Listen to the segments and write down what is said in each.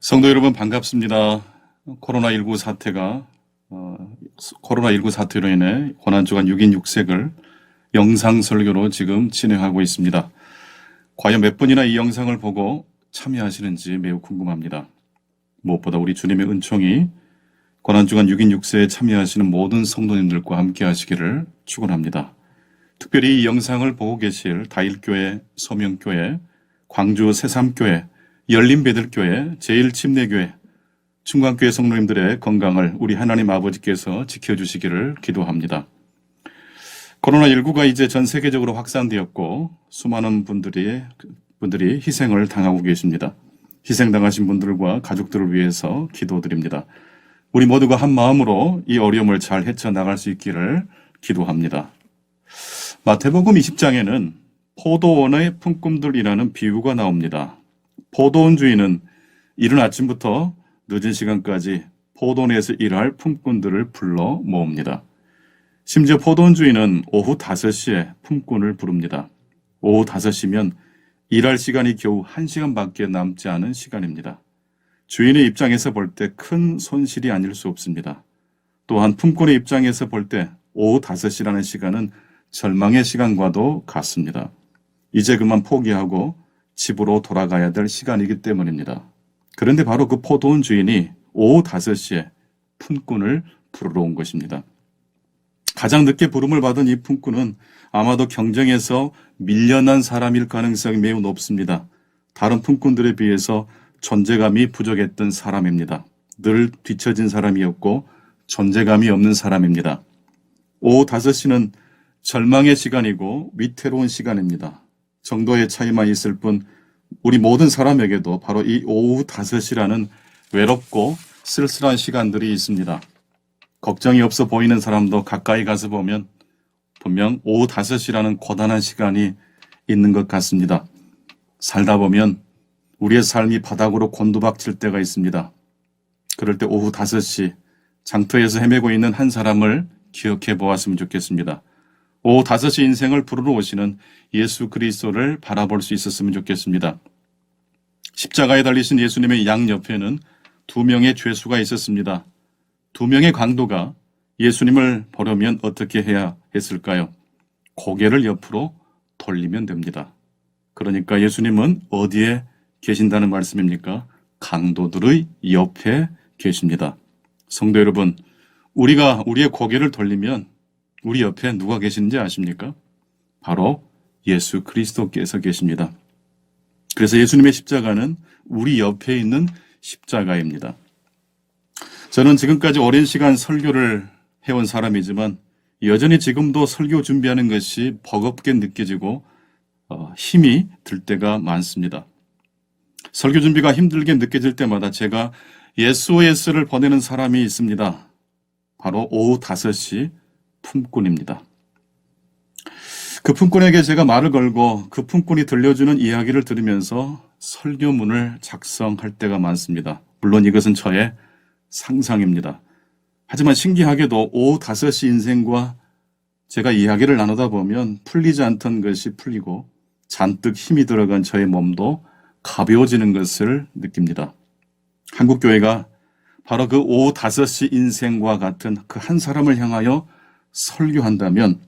성도 여러분 반갑습니다. 코로나19 사태가 코로나19 사태로 인해 고난주간 6인 6색을 영상 설교로 지금 진행하고 있습니다. 과연 몇 분이나 이 영상을 보고 참여하시는지 매우 궁금합니다. 무엇보다 우리 주님의 은총이 고난주간 6인 6세에 참여하시는 모든 성도님들과 함께 하시기를 축원합니다. 특별히 이 영상을 보고 계실 다일교회, 소명교회, 광주 새삼교회, 열린배들교회, 제일침례교회, 충광교회 성도님들의 건강을 우리 하나님 아버지께서 지켜주시기를 기도합니다. 코로나19가 이제 전 세계적으로 확산되었고 수많은 분들이 희생을 당하고 계십니다. 희생당하신 분들과 가족들을 위해서 기도드립니다. 우리 모두가 한 마음으로 이 어려움을 잘 헤쳐나갈 수 있기를 기도합니다. 마태복음 20장에는 포도원의 품꾼들이라는 비유가 나옵니다. 포도원 주인은 이른 아침부터 늦은 시간까지 포도원에서 일할 품꾼들을 불러 모읍니다. 심지어 포도원 주인은 오후 5시에 품꾼을 부릅니다. 오후 5시면 일할 시간이 겨우 1시간밖에 남지 않은 시간입니다. 주인의 입장에서 볼 때 큰 손실이 아닐 수 없습니다. 또한 품꾼의 입장에서 볼 때 오후 5시라는 시간은 절망의 시간과도 같습니다. 이제 그만 포기하고 집으로 돌아가야 될 시간이기 때문입니다. 그런데 바로 그 포도원 주인이 오후 5시에 품꾼을 부르러 온 것입니다. 가장 늦게 부름을 받은 이 품꾼은 아마도 경쟁에서 밀려난 사람일 가능성이 매우 높습니다. 다른 품꾼들에 비해서 존재감이 부족했던 사람입니다. 늘 뒤처진 사람이었고 존재감이 없는 사람입니다. 오후 5시는 절망의 시간이고 위태로운 시간입니다. 정도의 차이만 있을 뿐 우리 모든 사람에게도 바로 이 오후 5시라는 외롭고 쓸쓸한 시간들이 있습니다. 걱정이 없어 보이는 사람도 가까이 가서 보면 분명 오후 5시라는 고단한 시간이 있는 것 같습니다. 살다 보면 우리의 삶이 바닥으로 곤두박질 때가 있습니다. 그럴 때 오후 5시 장터에서 헤매고 있는 한 사람을 기억해 보았으면 좋겠습니다. 오후 5시 인생을 부르러 오시는 예수 그리스도를 바라볼 수 있었으면 좋겠습니다. 십자가에 달리신 예수님의 양옆에는 2명의 죄수가 있었습니다. 2명의 강도가 예수님을 보려면 어떻게 해야 했을까요? 고개를 옆으로 돌리면 됩니다. 그러니까 예수님은 어디에 계신다는 말씀입니까? 강도들의 옆에 계십니다. 성도 여러분, 우리가 우리의 고개를 돌리면 우리 옆에 누가 계시는지 아십니까? 바로 예수 그리스도께서 계십니다. 그래서 예수님의 십자가는 우리 옆에 있는 십자가입니다. 저는 지금까지 오랜 시간 설교를 해온 사람이지만 여전히 지금도 설교 준비하는 것이 버겁게 느껴지고 힘이 들 때가 많습니다. 설교 준비가 힘들게 느껴질 때마다 제가 SOS를 보내는 사람이 있습니다. 바로 오후 5시 품꾼입니다. 그 품꾼에게 제가 말을 걸고 그 품꾼이 들려주는 이야기를 들으면서 설교문을 작성할 때가 많습니다. 물론 이것은 저의 상상입니다. 하지만 신기하게도 오후 5시 인생과 제가 이야기를 나누다 보면 풀리지 않던 것이 풀리고 잔뜩 힘이 들어간 저의 몸도 가벼워지는 것을 느낍니다. 한국교회가 바로 그 오후 5시 인생과 같은 그 한 사람을 향하여 설교한다면,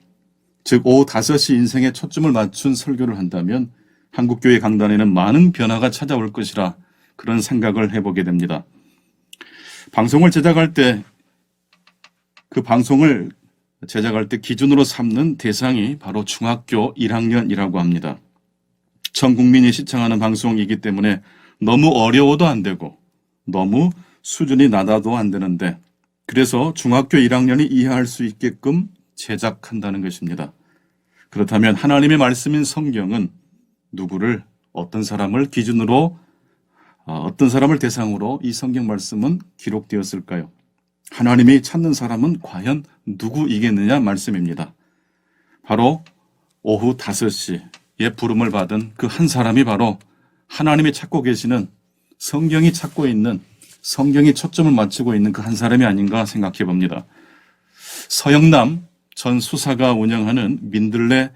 즉 오후 5시 인생에 초점을 맞춘 설교를 한다면 한국교회 강단에는 많은 변화가 찾아올 것이라 그런 생각을 해보게 됩니다. 방송을 제작할 때 기준으로 삼는 대상이 바로 중학교 1학년이라고 합니다. 전 국민이 시청하는 방송이기 때문에 너무 어려워도 안 되고 너무 수준이 낮아도 안 되는데, 그래서 중학교 1학년이 이해할 수 있게끔 제작한다는 것입니다. 그렇다면 하나님의 말씀인 성경은 누구를, 어떤 사람을 기준으로, 어떤 사람을 대상으로 이 성경 말씀은 기록되었을까요? 하나님이 찾는 사람은 과연 누구이겠느냐 말씀입니다. 바로 오후 5시에 부름을 받은 그 한 사람이 바로 하나님이 찾고 계시는, 성경이 찾고 있는, 성경이 초점을 맞추고 있는 그 한 사람이 아닌가 생각해 봅니다. 서영남 전 수사가 운영하는 민들레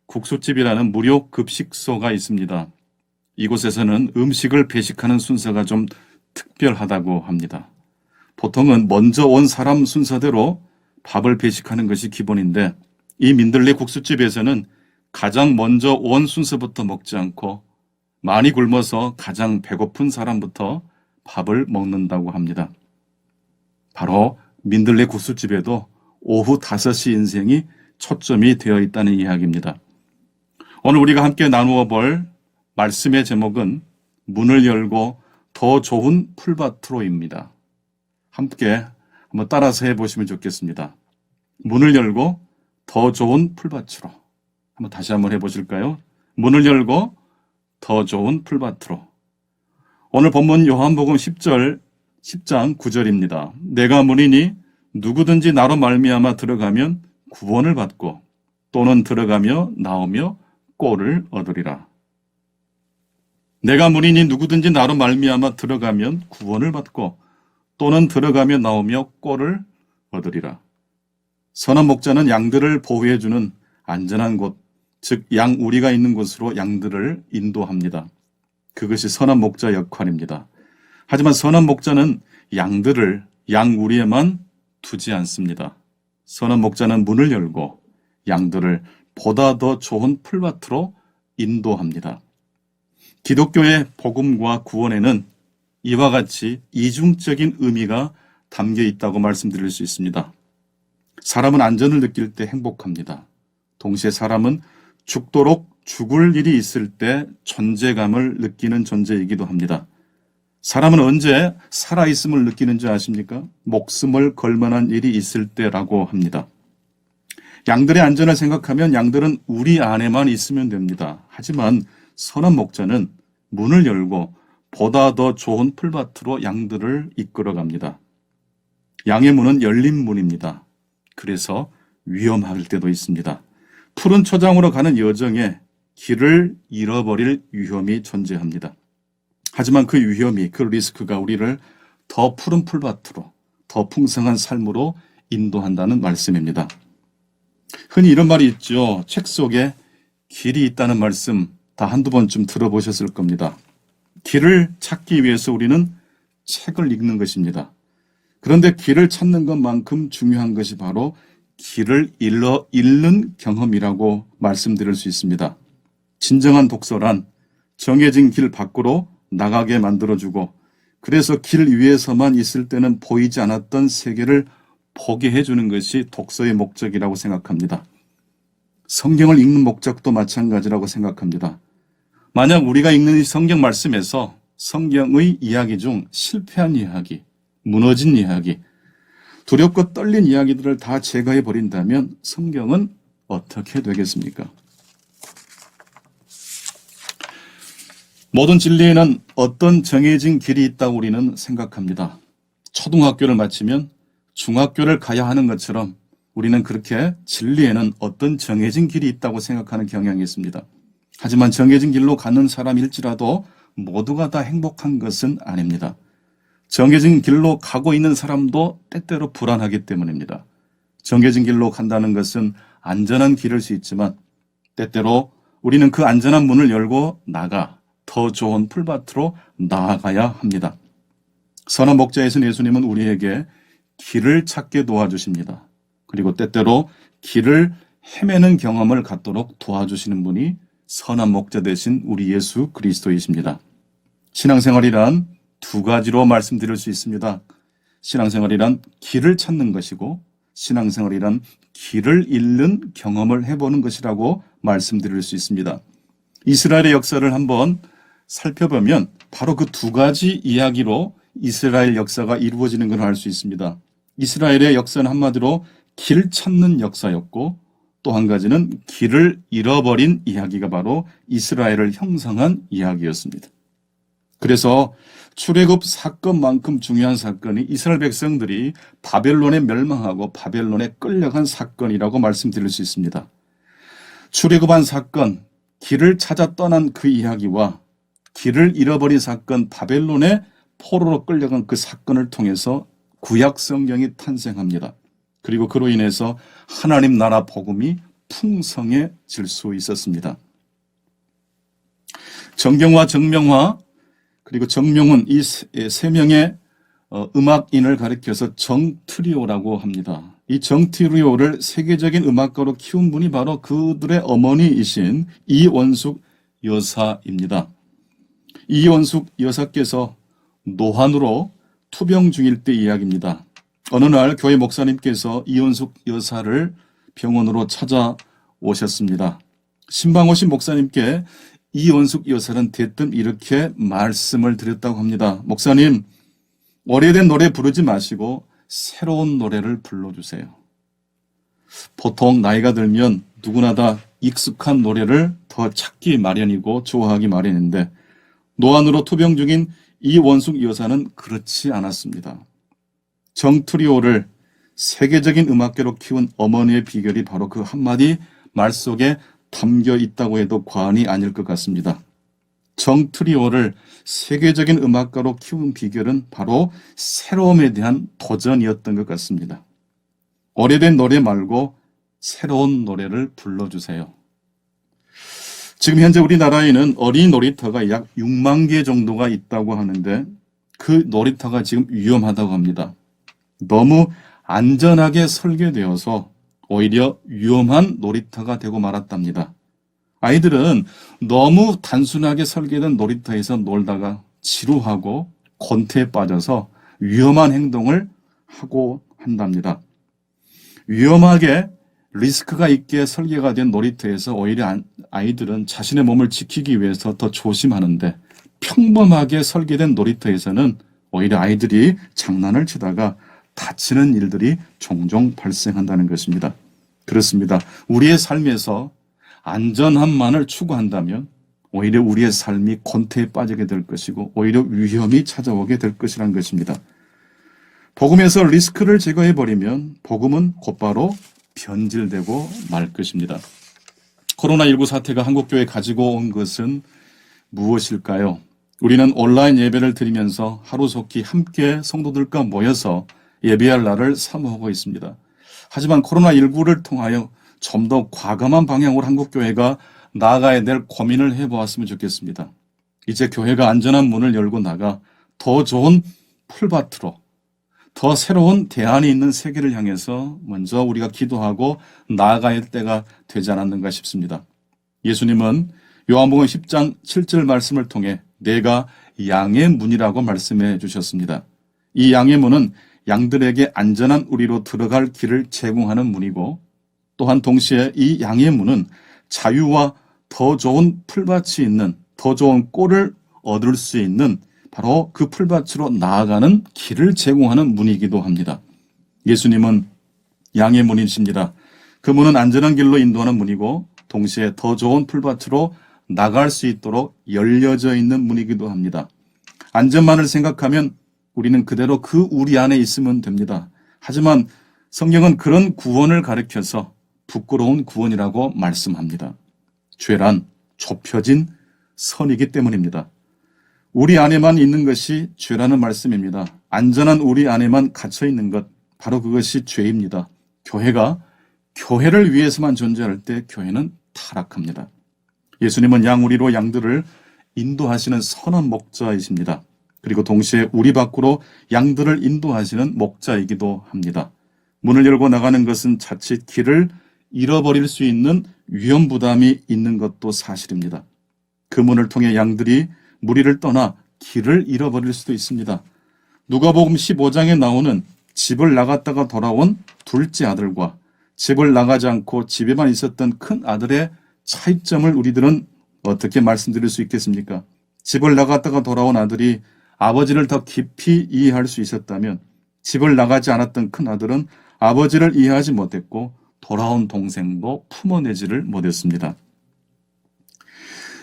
국수집이라는 무료 급식소가 있습니다. 이곳에서는 음식을 배식하는 순서가 좀 특별하다고 합니다. 보통은 먼저 온 사람 순서대로 밥을 배식하는 것이 기본인데 이 민들레 국수집에서는 가장 먼저 온 순서부터 먹지 않고 많이 굶어서 가장 배고픈 사람부터 밥을 먹는다고 합니다. 바로 민들레 국수집에도 오후 5시 인생이 초점이 되어 있다는 이야기입니다. 오늘 우리가 함께 나누어 볼 말씀의 제목은 문을 열고 더 좋은 풀밭으로입니다. 함께 한번 따라서 해보시면 좋겠습니다. 문을 열고 더 좋은 풀밭으로. 다시 한번 해보실까요? 문을 열고 더 좋은 풀밭으로. 오늘 본문 요한복음 10장 9절입니다. 내가 문이니 누구든지 나로 말미암아 들어가면 구원을 받고 또는 들어가며 나오며 꼴을 얻으리라. 내가 문이니 누구든지 나로 말미암아 들어가면 구원을 받고 또는 들어가며 나오며 꼴을 얻으리라. 선한 목자는 양들을 보호해주는 안전한 곳, 즉 양우리가 있는 곳으로 양들을 인도합니다. 그것이 선한 목자 역할입니다. 하지만 선한 목자는 양들을 양우리에만 두지 않습니다. 선한 목자는 문을 열고 양들을 보다 더 좋은 풀밭으로 인도합니다. 기독교의 복음과 구원에는 이와 같이 이중적인 의미가 담겨 있다고 말씀드릴 수 있습니다. 사람은 안전을 느낄 때 행복합니다. 동시에 사람은 죽도록 죽을 일이 있을 때 존재감을 느끼는 존재이기도 합니다. 사람은 언제 살아있음을 느끼는지 아십니까? 목숨을 걸 만한 일이 있을 때라고 합니다. 양들의 안전을 생각하면 양들은 우리 안에만 있으면 됩니다. 하지만 선한 목자는 문을 열고 보다 더 좋은 풀밭으로 양들을 이끌어갑니다. 양의 문은 열린 문입니다. 그래서 위험할 때도 있습니다. 푸른 초장으로 가는 여정에 길을 잃어버릴 위험이 존재합니다. 하지만 그 위험이, 그 리스크가 우리를 더 푸른 풀밭으로, 더 풍성한 삶으로 인도한다는 말씀입니다. 흔히 이런 말이 있죠. 책 속에 길이 있다는 말씀 다 한두 번쯤 들어보셨을 겁니다. 길을 찾기 위해서 우리는 책을 읽는 것입니다. 그런데 길을 찾는 것만큼 중요한 것이 바로 길을 잃는 경험이라고 말씀드릴 수 있습니다. 진정한 독서란 정해진 길 밖으로 나가게 만들어주고 그래서 길 위에서만 있을 때는 보이지 않았던 세계를 보게 해주는 것이 독서의 목적이라고 생각합니다. 성경을 읽는 목적도 마찬가지라고 생각합니다. 만약 우리가 읽는 이 성경 말씀에서 성경의 이야기 중 실패한 이야기, 무너진 이야기, 두렵고 떨린 이야기들을 다 제거해 버린다면 성경은 어떻게 되겠습니까? 모든 진리에는 어떤 정해진 길이 있다고 우리는 생각합니다. 초등학교를 마치면 중학교를 가야 하는 것처럼 우리는 그렇게 진리에는 어떤 정해진 길이 있다고 생각하는 경향이 있습니다. 하지만 정해진 길로 가는 사람일지라도 모두가 다 행복한 것은 아닙니다. 정해진 길로 가고 있는 사람도 때때로 불안하기 때문입니다. 정해진 길로 간다는 것은 안전한 길일 수 있지만 때때로 우리는 그 안전한 문을 열고 더 좋은 풀밭으로 나아가야 합니다. 선한 목자이신 예수님은 우리에게 길을 찾게 도와주십니다. 그리고 때때로 길을 헤매는 경험을 갖도록 도와주시는 분이 선한 목자 되신 우리 예수 그리스도이십니다. 신앙생활이란 두 가지로 말씀드릴 수 있습니다. 신앙생활이란 길을 찾는 것이고 신앙생활이란 길을 잃는 경험을 해보는 것이라고 말씀드릴 수 있습니다. 이스라엘의 역사를 한번 살펴보면 바로 그 두 가지 이야기로 이스라엘 역사가 이루어지는 걸 알 수 있습니다. 이스라엘의 역사는 한마디로 길 찾는 역사였고 또 한 가지는 길을 잃어버린 이야기가 바로 이스라엘을 형성한 이야기였습니다. 그래서 출애굽 사건만큼 중요한 사건이 이스라엘 백성들이 바벨론에 멸망하고 바벨론에 끌려간 사건이라고 말씀드릴 수 있습니다. 출애굽한 사건, 길을 찾아 떠난 그 이야기와 길을 잃어버린 사건, 바벨론의 포로로 끌려간 그 사건을 통해서 구약 성경이 탄생합니다. 그리고 그로 인해서 하나님 나라 복음이 풍성해질 수 있었습니다. 정경화, 정명화, 그리고 정명훈 이 세 명의 음악인을 가리켜서 정트리오라고 합니다. 이 정트리오를 세계적인 음악가로 키운 분이 바로 그들의 어머니이신 이원숙 여사입니다. 이원숙 여사께서 노환으로 투병 중일 때 이야기입니다. 어느 날 교회 목사님께서 이원숙 여사를 병원으로 찾아오셨습니다. 신방오신 목사님께 이원숙 여사는 대뜸 이렇게 말씀을 드렸다고 합니다. 목사님, 오래된 노래 부르지 마시고 새로운 노래를 불러주세요. 보통 나이가 들면 누구나 다 익숙한 노래를 더 찾기 마련이고 좋아하기 마련인데 노안으로 투병 중인 이원숙 여사는 그렇지 않았습니다. 정트리오를 세계적인 음악계로 키운 어머니의 비결이 바로 그 한마디 말 속에 담겨 있다고 해도 과언이 아닐 것 같습니다. 정트리오를 세계적인 음악가로 키운 비결은 바로 새로움에 대한 도전이었던 것 같습니다. 오래된 노래 말고 새로운 노래를 불러주세요. 지금 현재 우리나라에는 어린이 놀이터가 약 6만 개 정도가 있다고 하는데 그 놀이터가 지금 위험하다고 합니다. 너무 안전하게 설계되어서 오히려 위험한 놀이터가 되고 말았답니다. 아이들은 너무 단순하게 설계된 놀이터에서 놀다가 지루하고 권태에 빠져서 위험한 행동을 하고 한답니다. 위험하게 리스크가 있게 설계가 된 놀이터에서 오히려 아이들은 자신의 몸을 지키기 위해서 더 조심하는데 평범하게 설계된 놀이터에서는 오히려 아이들이 장난을 치다가 다치는 일들이 종종 발생한다는 것입니다. 그렇습니다. 우리의 삶에서 안전함만을 추구한다면 오히려 우리의 삶이 권태에 빠지게 될 것이고 오히려 위험이 찾아오게 될 것이라는 것입니다. 복음에서 리스크를 제거해버리면 복음은 곧바로 변질되고 말 것입니다. 코로나19 사태가 한국교회에 가지고 온 것은 무엇일까요? 우리는 온라인 예배를 드리면서 하루속히 함께 성도들과 모여서 예배할 날을 사모하고 있습니다. 하지만 코로나19를 통하여 좀 더 과감한 방향으로 한국교회가 나아가야 될 고민을 해보았으면 좋겠습니다. 이제 교회가 안전한 문을 열고 나가 더 좋은 풀밭으로 더 새로운 대안이 있는 세계를 향해서 먼저 우리가 기도하고 나아가야 할 때가 되지 않았는가 싶습니다. 예수님은 요한복음 10장 7절 말씀을 통해 내가 양의 문이라고 말씀해 주셨습니다. 이 양의 문은 양들에게 안전한 우리로 들어갈 길을 제공하는 문이고 또한 동시에 이 양의 문은 자유와 더 좋은 풀밭이 있는 더 좋은 꼴을 얻을 수 있는 바로 그 풀밭으로 나아가는 길을 제공하는 문이기도 합니다. 예수님은 양의 문이십니다. 그 문은 안전한 길로 인도하는 문이고 동시에 더 좋은 풀밭으로 나갈 수 있도록 열려져 있는 문이기도 합니다. 안전만을 생각하면 우리는 그대로 그 우리 안에 있으면 됩니다. 하지만 성경은 그런 구원을 가리켜서 부끄러운 구원이라고 말씀합니다. 죄란 좁혀진 선이기 때문입니다. 우리 안에만 있는 것이 죄라는 말씀입니다. 안전한 우리 안에만 갇혀 있는 것, 바로 그것이 죄입니다. 교회가 교회를 위해서만 존재할 때 교회는 타락합니다. 예수님은 양우리로 양들을 인도하시는 선한 목자이십니다. 그리고 동시에 우리 밖으로 양들을 인도하시는 목자이기도 합니다. 문을 열고 나가는 것은 자칫 길을 잃어버릴 수 있는 위험 부담이 있는 것도 사실입니다. 그 문을 통해 양들이 무리를 떠나 길을 잃어버릴 수도 있습니다. 누가복음 15장에 나오는 집을 나갔다가 돌아온 둘째 아들과 집을 나가지 않고 집에만 있었던 큰 아들의 차이점을 우리들은 어떻게 말씀드릴 수 있겠습니까? 집을 나갔다가 돌아온 아들이 아버지를 더 깊이 이해할 수 있었다면 집을 나가지 않았던 큰 아들은 아버지를 이해하지 못했고 돌아온 동생도 품어내지를 못했습니다.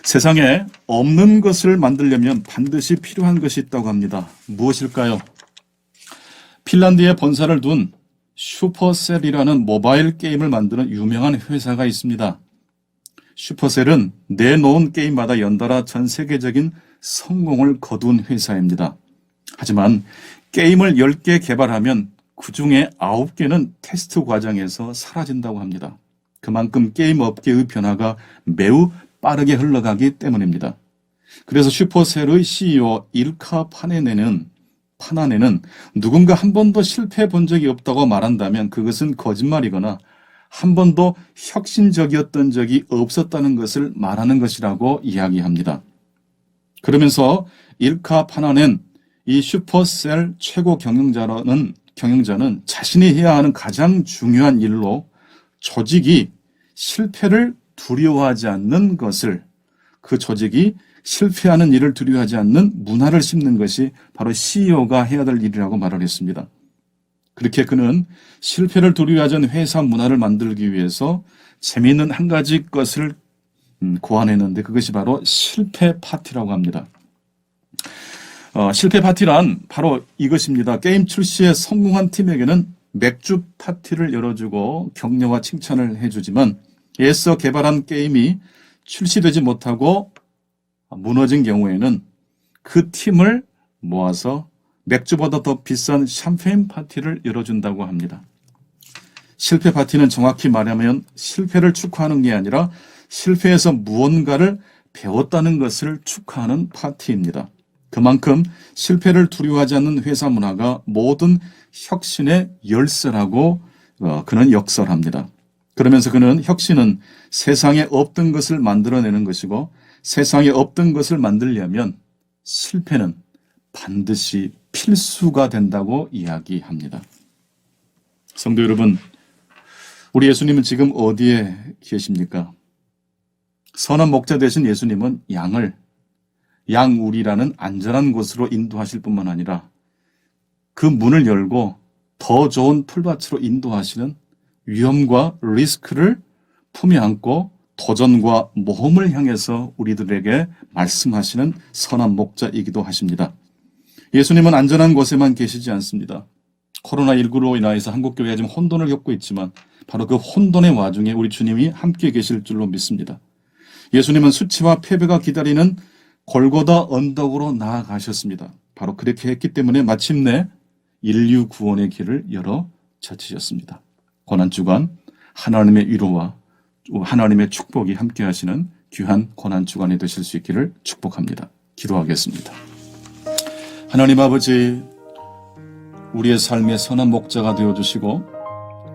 세상에 없는 것을 만들려면 반드시 필요한 것이 있다고 합니다. 무엇일까요? 핀란드에 본사를 둔 슈퍼셀이라는 모바일 게임을 만드는 유명한 회사가 있습니다. 슈퍼셀은 내놓은 게임마다 연달아 전 세계적인 성공을 거둔 회사입니다. 하지만 게임을 10개 개발하면 그 중에 9개는 테스트 과정에서 사라진다고 합니다. 그만큼 게임 업계의 변화가 매우 빠르게 흘러가기 때문입니다. 그래서 슈퍼셀의 CEO 일카 파나네는 누군가 한 번도 실패해 본 적이 없다고 말한다면 그것은 거짓말이거나 한 번도 혁신적이었던 적이 없었다는 것을 말하는 것이라고 이야기합니다. 그러면서 일카 파나넨, 이 슈퍼셀 최고 경영자는 자신이 해야 하는 가장 중요한 일로 조직이 실패를 두려워하지 않는 것을, 그 조직이 실패하는 일을 두려워하지 않는 문화를 심는 것이 바로 CEO가 해야 될 일이라고 말을 했습니다. 그렇게 그는 실패를 두려워하지 않는 회사 문화를 만들기 위해서 재미있는 한 가지 것을 고안했는데 그것이 바로 실패 파티라고 합니다. 실패 파티란 바로 이것입니다. 게임 출시에 성공한 팀에게는 맥주 파티를 열어주고 격려와 칭찬을 해주지만 애써 개발한 게임이 출시되지 못하고 무너진 경우에는 그 팀을 모아서 맥주보다 더 비싼 샴페인 파티를 열어준다고 합니다. 실패 파티는 정확히 말하면 실패를 축하하는 게 아니라 실패에서 무언가를 배웠다는 것을 축하하는 파티입니다. 그만큼 실패를 두려워하지 않는 회사 문화가 모든 혁신의 열쇠라고 그는 역설합니다. 그러면서 그는 혁신은 세상에 없던 것을 만들어내는 것이고 세상에 없던 것을 만들려면 실패는 반드시 필수가 된다고 이야기합니다. 성도 여러분, 우리 예수님은 지금 어디에 계십니까? 선한 목자 되신 예수님은 양우리라는 안전한 곳으로 인도하실 뿐만 아니라 그 문을 열고 더 좋은 풀밭으로 인도하시는 위험과 리스크를 품에 안고 도전과 모험을 향해서 우리들에게 말씀하시는 선한 목자이기도 하십니다. 예수님은 안전한 곳에만 계시지 않습니다. 코로나19로 인하여서 한국교회가 지금 혼돈을 겪고 있지만 바로 그 혼돈의 와중에 우리 주님이 함께 계실 줄로 믿습니다. 예수님은 수치와 패배가 기다리는 골고다 언덕으로 나아가셨습니다. 바로 그렇게 했기 때문에 마침내 인류 구원의 길을 열어 젖히셨습니다. 고난주간 하나님의 위로와 하나님의 축복이 함께 하시는 귀한 고난주간이 되실 수 있기를 축복합니다. 기도하겠습니다. 하나님 아버지, 우리의 삶의 선한 목자가 되어주시고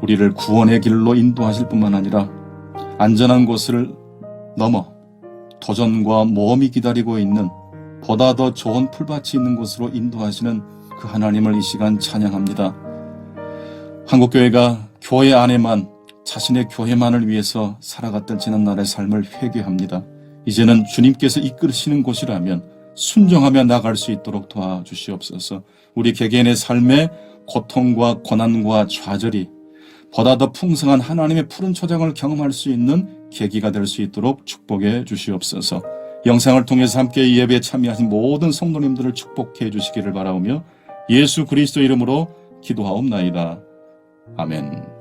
우리를 구원의 길로 인도하실 뿐만 아니라 안전한 곳을 넘어 도전과 모험이 기다리고 있는 보다 더 좋은 풀밭이 있는 곳으로 인도하시는 그 하나님을 이 시간 찬양합니다. 한국교회가 교회 안에만 자신의 교회만을 위해서 살아갔던 지난날의 삶을 회개합니다. 이제는 주님께서 이끌으시는 곳이라면 순종하며 나갈 수 있도록 도와주시옵소서. 우리 개개인의 삶의 고통과 고난과 좌절이 보다 더 풍성한 하나님의 푸른 초장을 경험할 수 있는 계기가 될 수 있도록 축복해 주시옵소서. 영상을 통해서 함께 이 예배에 참여하신 모든 성도님들을 축복해 주시기를 바라오며 예수 그리스도 이름으로 기도하옵나이다. 아멘.